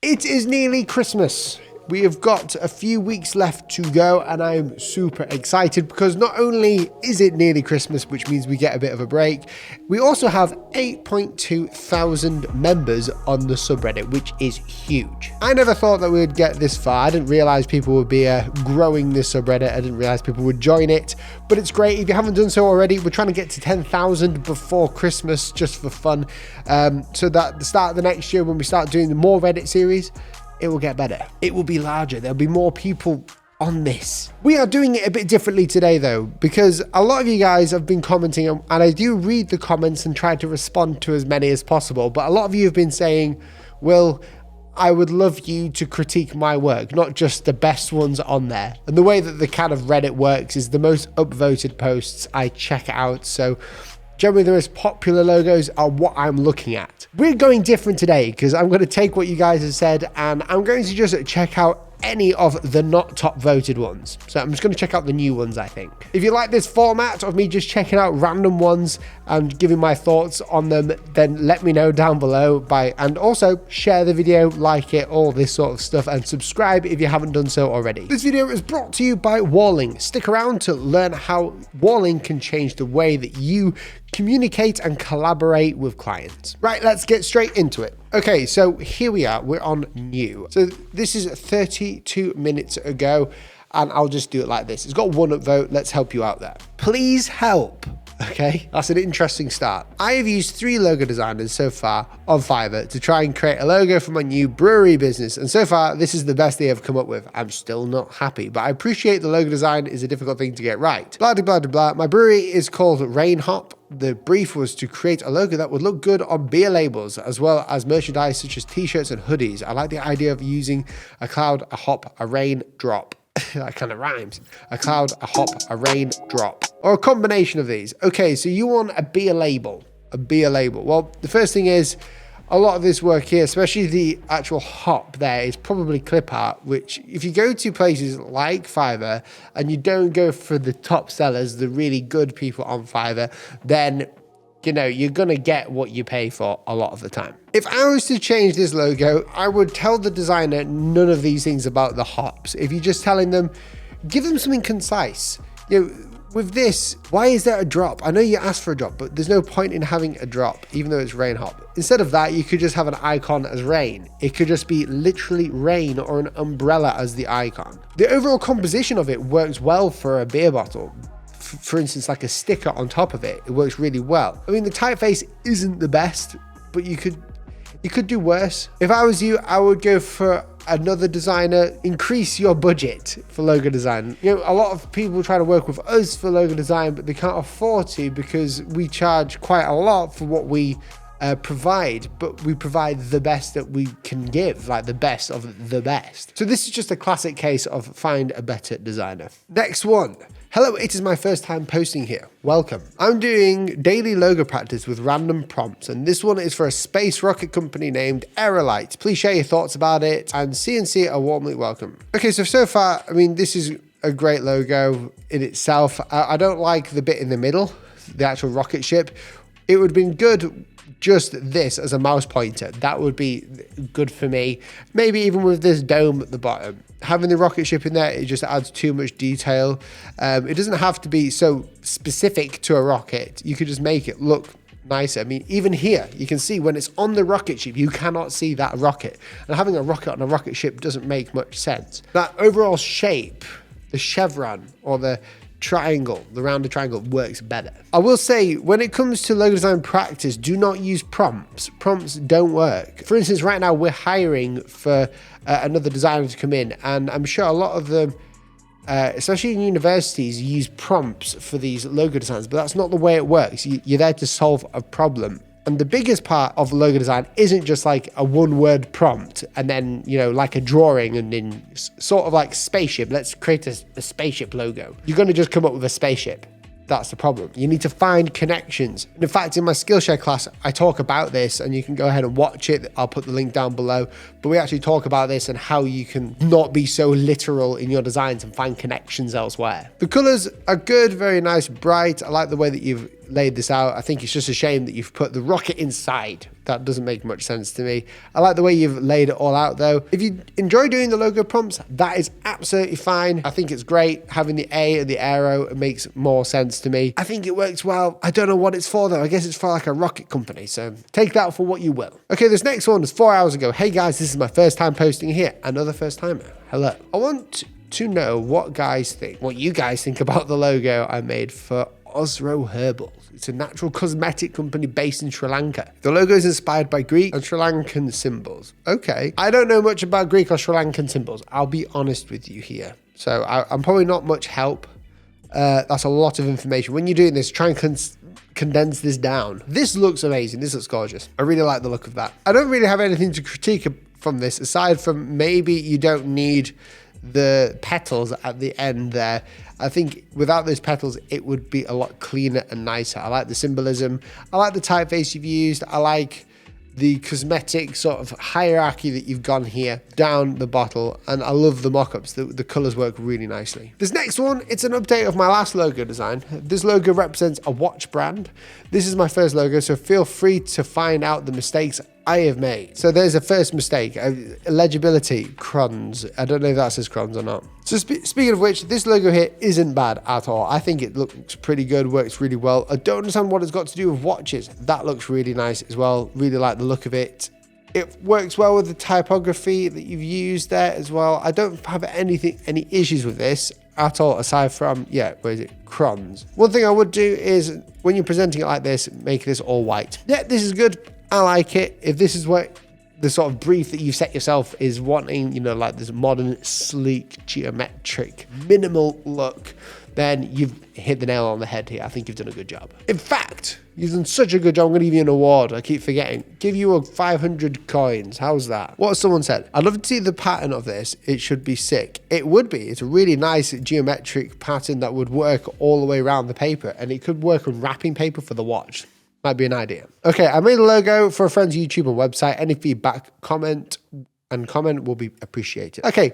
It is nearly Christmas. We have got a few weeks left to go and I'm super excited because not only is it nearly Christmas, which means we get a bit of a break, we also have 8.2 thousand members on the subreddit, which is huge. I never thought that we would get this far. I didn't realize people would be growing this subreddit. I didn't realize people would join it, but it's great. If you haven't done so already, we're trying to get to 10,000 before Christmas just for fun. So that at the start of the next year, when we start doing the more Reddit series, it will get better. It will be larger. There'll be more people on this. We are doing it a bit differently today though, because a lot of you guys have been commenting and I do read the comments and try to respond to as many as possible. But a lot of you have been saying, Will, I would love you to critique my work, not just the best ones on there. And the way that the kind of Reddit works is the most upvoted posts I check out. So generally the most popular logos are what I'm looking at. We're going different today because I'm going to take what you guys have said and I'm going to just check out any of the not top voted ones. So I'm just going to check out the new ones, I think. If you like this format of me just checking out random ones and giving my thoughts on them, then let me know down below and also share the video, like it, all this sort of stuff, and subscribe if you haven't done so already. This video is brought to you by Walling. Stick around to learn how Walling can change the way that you communicate and collaborate with clients. Right, let's get straight into it. Okay, so here we are, we're on new. So this is 32 minutes ago, and I'll just do it like this. It's got one upvote, let's help you out there. Please help. Okay, that's an interesting start. I have used 3 logo designers so far on Fiverr to try and create a logo for my new brewery business. And so far, this is the best they have come up with. I'm still not happy, but I appreciate the logo design is a difficult thing to get right. Blah, blah, blah, blah. My brewery is called Rainhop. The brief was to create a logo that would look good on beer labels, as well as merchandise such as t-shirts and hoodies. I like the idea of using a cloud, a hop, a rain drop. That kind of rhymes. A cloud, a hop, a rain drop, or a combination of these. Okay, so you want a beer label. Well, the first thing is a lot of this work here, especially the actual hop there, is probably clip art, which if you go to places like Fiverr and you don't go for the top sellers, the really good people on Fiverr, then you know, you're going to get what you pay for a lot of the time. If I was to change this logo, I would tell the designer none of these things about the hops. If you're just telling them, give them something concise. You know, with this, why is there a drop? I know you asked for a drop, but there's no point in having a drop, even though it's Rainhop. Instead of that, you could just have an icon as rain. It could just be literally rain or an umbrella as the icon. The overall composition of it works well for a beer bottle. For instance, like a sticker on top of it, it works really well. I mean, the typeface isn't the best, but you could do worse. If I was you, I would go for another designer. Increase your budget for logo design. You know, a lot of people try to work with us for logo design, but they can't afford to because we charge quite a lot for what we provide, but we provide the best that we can give, like the best of the best. So this is just a classic case of find a better designer. Next one. Hello, it is my first time posting here. Welcome. I'm doing daily logo practice with random prompts, and this one is for a space rocket company named Aerolite. Please share your thoughts about it, and CNC are warmly welcome. Okay, so far, I mean, this is a great logo in itself. I don't like the bit in the middle, the actual rocket ship. It would have been good just this as a mouse pointer. That would be good for me. Maybe even with this dome at the bottom. Having the rocket ship in there, it just adds too much detail. It doesn't have to be so specific to a rocket. You could just make it look nicer. I mean, even here, you can see when it's on the rocket ship, you cannot see that rocket. And having a rocket on a rocket ship doesn't make much sense. That overall shape, the chevron or the triangle, the rounded triangle works better. I will say, when it comes to logo design practice, do not use prompts. Prompts don't work. For instance, right now we're hiring for another designer to come in, and I'm sure a lot of them, especially in universities, use prompts for these logo designs, but that's not the way it works. You're there to solve a problem. And the biggest part of logo design isn't just like a one-word prompt and then, you know, like a drawing and then sort of like spaceship. Let's create a spaceship logo. You're going to just come up with a spaceship. That's the problem. You need to find connections. In fact, in my Skillshare class, I talk about this, and you can go ahead and watch it. I'll put the link down below. But we actually talk about this and how you can not be so literal in your designs and find connections elsewhere. The colors are good, very nice, bright. I like the way that you've laid this out. I think it's just a shame that you've put the rocket inside. That doesn't make much sense to me. I like the way you've laid it all out though. If you enjoy doing the logo prompts, that is absolutely fine. I think it's great having the A and the arrow. It makes more sense to me. I think it works well. I don't know what it's for though. I guess it's for like a rocket company. So take that for what you will. Okay, this next one was 4 hours ago. Hey guys, this is my first time posting here. Another first timer. Hello. I want to know what you guys think about the logo I made for Oso Herbal. It's a natural cosmetic company based in Sri Lanka. The logo is inspired by Greek and Sri Lankan symbols. Okay. I don't know much about Greek or Sri Lankan symbols. I'll be honest with you here. So I'm probably not much help. That's a lot of information. When you're doing this, try and condense this down. This looks amazing. This looks gorgeous. I really like the look of that. I don't really have anything to critique from this, aside from maybe you don't need the petals at the end there. I think without those petals, it would be a lot cleaner and nicer. I like the symbolism. I like the typeface you've used. I like the cosmetic sort of hierarchy that you've gone here down the bottle. And I love the mock-ups. The colors work really nicely. This next one, it's an update of my last logo design. This logo represents a watch brand. This is my first logo, so feel free to find out the mistakes I have made. So there's a first mistake, legibility, crons. I don't know if that says crons or not. So speaking of which, this logo here isn't bad at all. I think it looks pretty good, works really well. I don't understand what it's got to do with watches. That looks really nice as well. Really like the look of it. It works well with the typography that you've used there as well. I don't have any issues with this at all, aside from, where is it? Crons. One thing I would do is, when you're presenting it like this, make this all white. Yeah, this is good. I like it. If this is what the sort of brief that you've set yourself is wanting, like this modern, sleek, geometric, minimal look, then you've hit the nail on the head here. I think you've done a good job. In fact, you've done such a good job. I'm going to give you an award. I keep forgetting. Give you 500 coins. How's that? What has someone said? I'd love to see the pattern of this. It should be sick. It would be. It's a really nice geometric pattern that would work all the way around the paper, and it could work on wrapping paper for the watch. Might be an idea. Okay, I made a logo for a friend's YouTube and website. Any feedback, comment will be appreciated. Okay,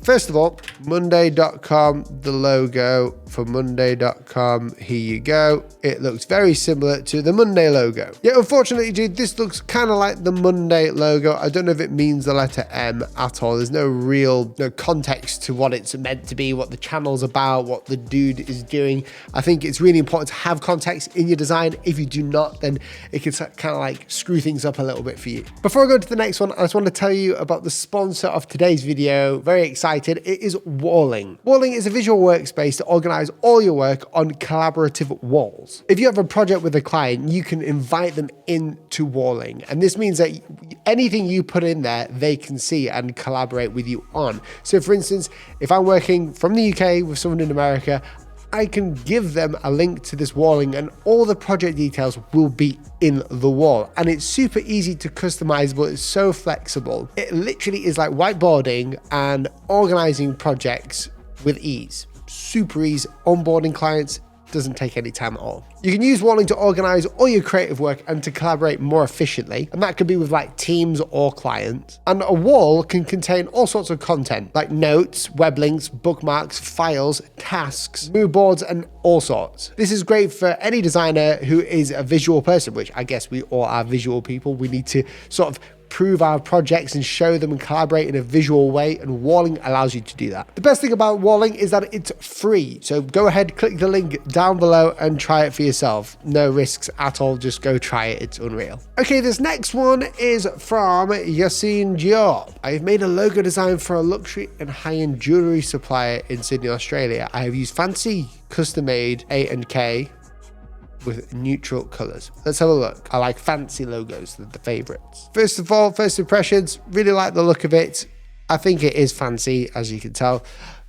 first of all, Monday.com, the logo for Monday.com. Here you go. It looks very similar to the Monday logo. Yeah, unfortunately, dude, this looks kind of like the Monday logo. I don't know if it means the letter M at all. There's no context to what it's meant to be, what the channel's about, what the dude is doing. I think it's really important to have context in your design. If you do not, then it can kind of like screw things up a little bit for you. Before I go to the next one, I just want to tell you about the sponsor of today's video. Very excited. It is Walling. Walling is a visual workspace to organize all your work on collaborative walls. If you have a project with a client, you can invite them into Walling. And this means that anything you put in there, they can see and collaborate with you on. So for instance, if I'm working from the UK with someone in America, I can give them a link to this walling and all the project details will be in the wall. And it's super easy to customizable. It's so flexible. It literally is like whiteboarding and organizing projects with ease. Super easy. Onboarding clients doesn't take any time at all. You can use Walling to organize all your creative work and to collaborate more efficiently. And that could be with like teams or clients. And a wall can contain all sorts of content like notes, web links, bookmarks, files, tasks, mood boards, and all sorts. This is great for any designer who is a visual person, which I guess we all are visual people. We need to sort of prove our projects and show them and collaborate in a visual way, and Walling allows you to do that. The best thing about Walling is that it's free. So go ahead, click the link down below and try it for yourself. No risks at all, just go try it, it's unreal. Okay, this next one is from Yassine Diop. I've made a logo design for a luxury and high-end jewelry supplier in Sydney, Australia. I have used fancy custom-made A&K with neutral colors. Let's have a look. I like fancy logos, they're the favorites. First of all, first impressions, really like the look of it. I think it is fancy, as you can tell.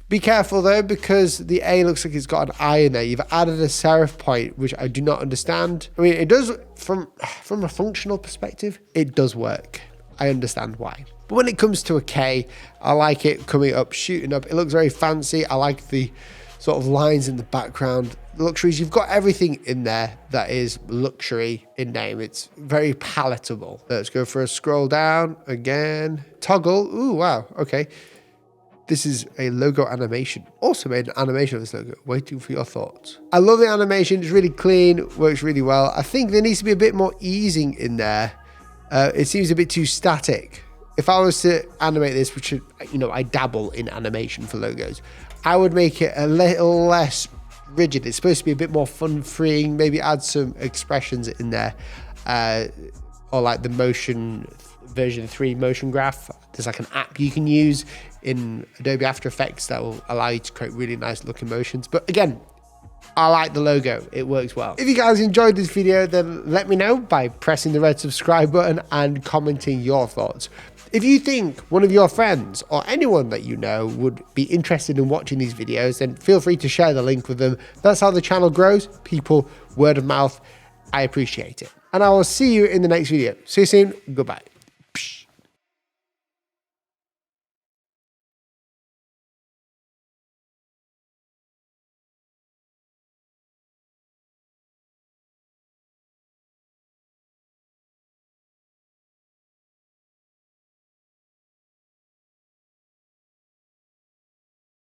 Be careful though, because the A looks like it's got an I in there. You've added a serif point, which I do not understand. I mean, it does, from a functional perspective, it does work. I understand why. But when it comes to a K, I like it coming up, shooting up. It looks very fancy. I like the sort of lines in the background. Luxuries, you've got everything in there that is luxury in name. It's very palatable. Let's go for a scroll down again. Toggle. Ooh, wow. Okay. This is a logo animation. Also made an animation of this logo. Waiting for your thoughts. I love the animation. It's really clean. Works really well. I think there needs to be a bit more easing in there. It seems a bit too static. If I was to animate this, which, I dabble in animation for logos, I would make it a little less rigid. It's supposed to be a bit more fun freeing, maybe add some expressions in there, or like the motion version 3 motion graph. There's like an app you can use in Adobe After Effects that will allow you to create really nice looking motions. But again, I like the logo. It works well. If you guys enjoyed this video, then let me know by pressing the red subscribe button and commenting your thoughts. If you think one of your friends or anyone that you know would be interested in watching these videos, then feel free to share the link with them. That's how the channel grows. People, word of mouth. I appreciate it. And I will see you in the next video. See you soon. Goodbye.